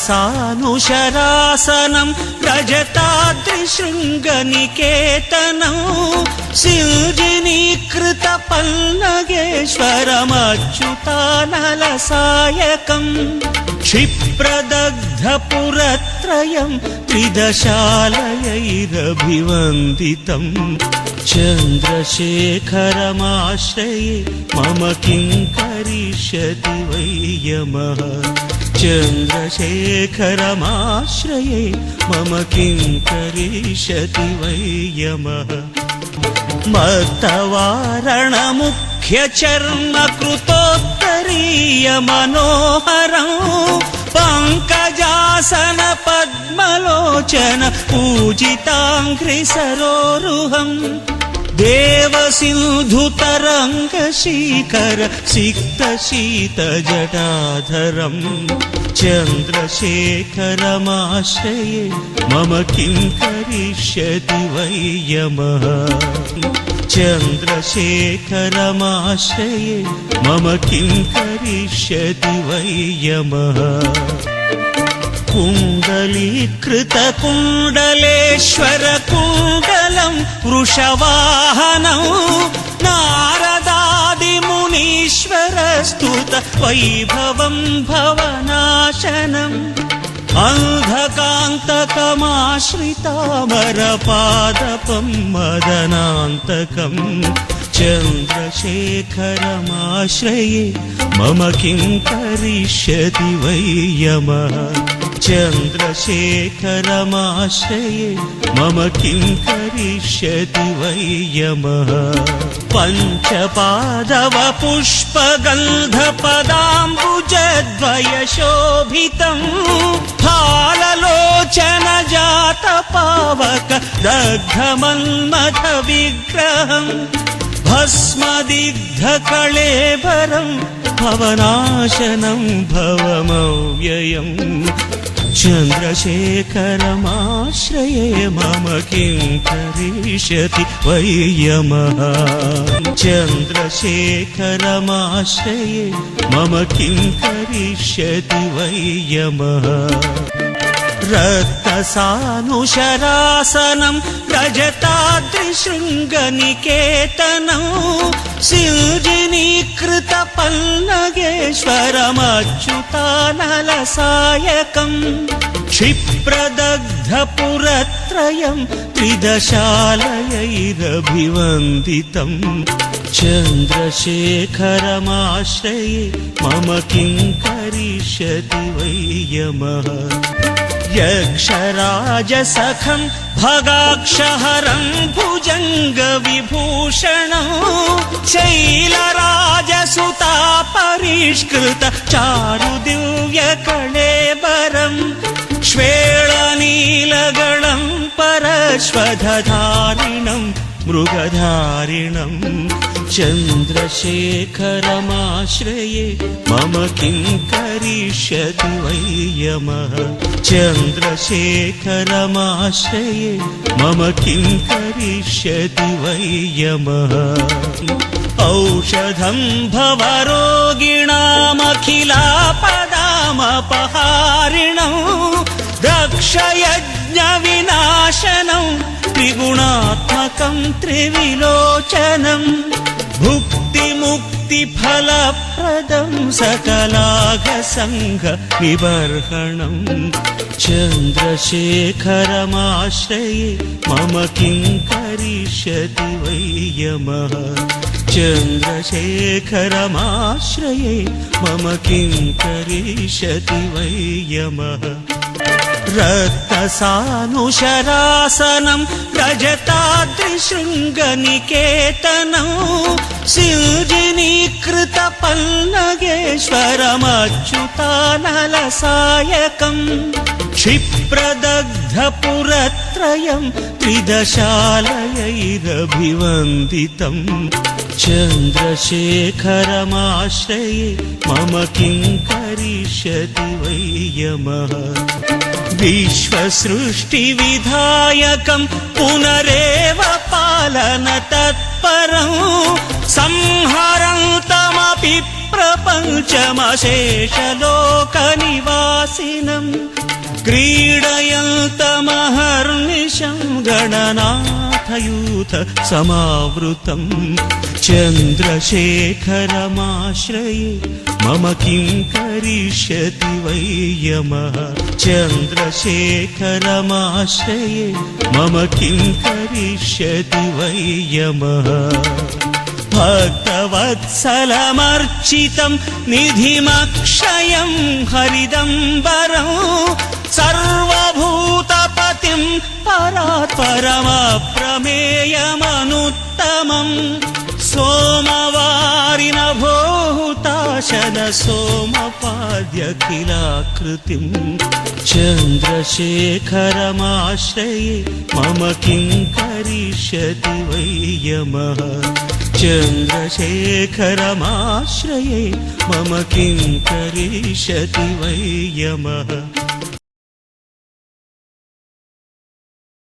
रत्तसानुशरासनं रजताद्रिशृङ्गनिकेतनं सिञ्जिनीकृतपल्लगेश्वरमच्युतानलसायकं क्षिप्रदग्धपुरत्रयं त्रिदशालयैरभिवन्दितं चन्द्रशेखरमाश्रये मम किं करिष्यति वै यमः चन्द्रशेखरमाश्रये मम किं करिष्यति वै यमः मत्तवारणमुख्यचर्मकृतोत्तरीयमनोहरं पङ्कजासन पद्मलोचन पूजिताङ्घ्रिसरोरुहम् देवसिन्धुतरङ्गशीकर सिक्तशीतजटाधरम् चन्द्रशेखरमाश्रये मम किं करिष्यति वै यमः चन्द्रशेखरमाश्रये मम किं करिष्यति वै यमः कुण्डलीकृतकुण्डलेश्वर कुण्डलं वृषवाहनं नारदादिमुनीश्वरस्तुत वैभवं भवनाशनम् अन्धकान्तकमाश्रितामरपादपं मदनान्तकं चन्द्रशेखरमाश्रये मम किं करिष्यति वै यमः चन्द्रशेखरमाश्रये मम किं करिष्यति वै यमः पञ्चपादवपुष्पगन्धपदाम्बुजद्वयशोभितं फाललोचनजातपावक दग्धमन्मथविग्रहम् भस्मदिग्धकळेबरं भवनाशनं भवमव्ययम् चन्द्रशेखरमाश्रये मम किं करिष्यति वै यमः चन्द्रशेखरमाश्रये मम किं करिष्यति वै यमः रत्तसानुशरासनं रजताद्रिशृङ्गनिकेतनं सिञ्जिनीकृतपल्लगेश्वरमच्युतानलसायकं क्षिप्रदग्धपुरत्रयं त्रिदशालयैरभिवन्दितं चन्द्रशेखरमाश्रये मम किं करिष्यति वै यमः यक्षराजसखं भगाक्षहरं भुजङ्गविभूषणं शैलराजसुतापरिष्कृत चारुदिव्यकळेबरं श्वेलनीलगणं परश्वधारिणं मृगधारिणं चन्द्रशेखरमाश्रये मम किं करिष्यति वै यमः चन्द्रशेखरमाश्रये मम किं करिष्यति वै यमः औषधं भवरोगिणामखिलापदामपहारिणं दक्षयज्ञविनाशनं त्रिगुणात्मकं त्रिविलोचनं भुक्तिमुक्तिफलप्रदं सकलाघसङ्घनिबर्हणं चन्द्रशेखरमाश्रये मम किं करिष्यति वै यमः चन्द्रशेखरमाश्रये मम किं करिष्यति वै यमः रत्तसानुशरासनं रजताद्रिशृङ्गनिकेतनं सिञ्जिनीकृतपल्लगेश्वरमच्युतानलसायकं क्षिप्रदग्धपुरत्रयं त्रिदशालयैरभिवन्दितं चन्द्रशेखरमाश्रये मम किं करिष्यति वै यमः विश्वसृष्टिविधायकं पुनरेव पालनतत्परं संहरन्तमपि प्रपञ्चमशेषलोकनिवासिनम् क्रीडयन्तमहर्निशं गणनाथयूथ समावृतम् चन्द्रशेखरमाश्रये मम किं करिष्यति वै यमः चन्द्रशेखरमाश्रये मम किं करिष्यति वै यमः भक्तवत्सलमर्चितं निधिमक्षयं हरिदम्बरं सर्वभूतपतिं परात्परमप्रमेयमनुत्तमम् सोमवारिनभूताशन सोमपाद्यखिलाकृतिम् चन्द्रशेखरमाश्रये मम किं करिष्यति वै यमः चन्द्रशेखरमाश्रये मम किं करिष्यति वै यमः